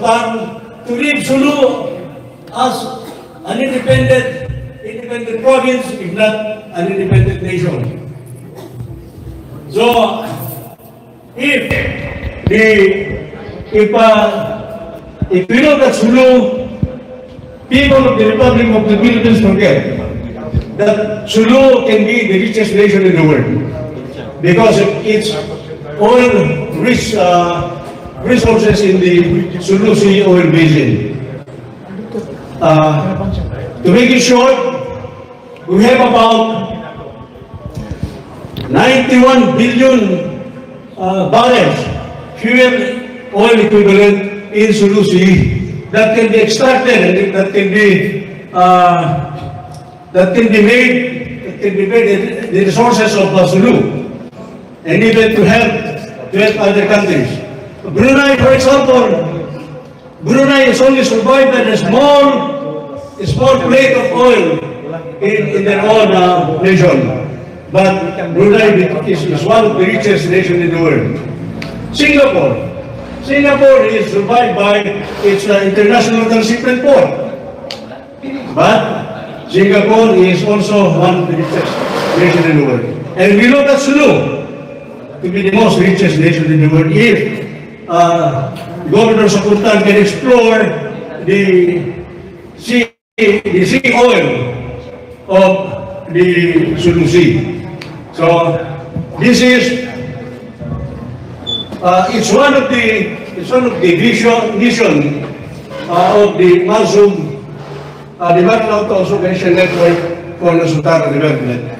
Sultan to leave Sulu as an independent province, if not an independent nation. So, if we look at Sulu, people of the Republic of the Philippines forget that Sulu can be the richest nation in the world because of its oil-rich resources in the Sulu Sea oil basin. To make it short, we have about 91 billion barrels fuel oil equivalent in Sulu Sea that can be extracted and that can be made the resources of Sulu and even to help other countries. Brunei, for example, Brunei is only survived by a small plate of oil in their own nation. But Brunei is one of the richest nations in the world. Singapore is survived by its international transshipment port. But Singapore is also one of the richest nations in the world. And we look at Sulu to be the most richest nation in the world if Governor Sultan can explore the sea oil of the Sulu Sea. So this is it's one of the vision of the Marsum, the Martin Auto Association Network for the Sultan Development.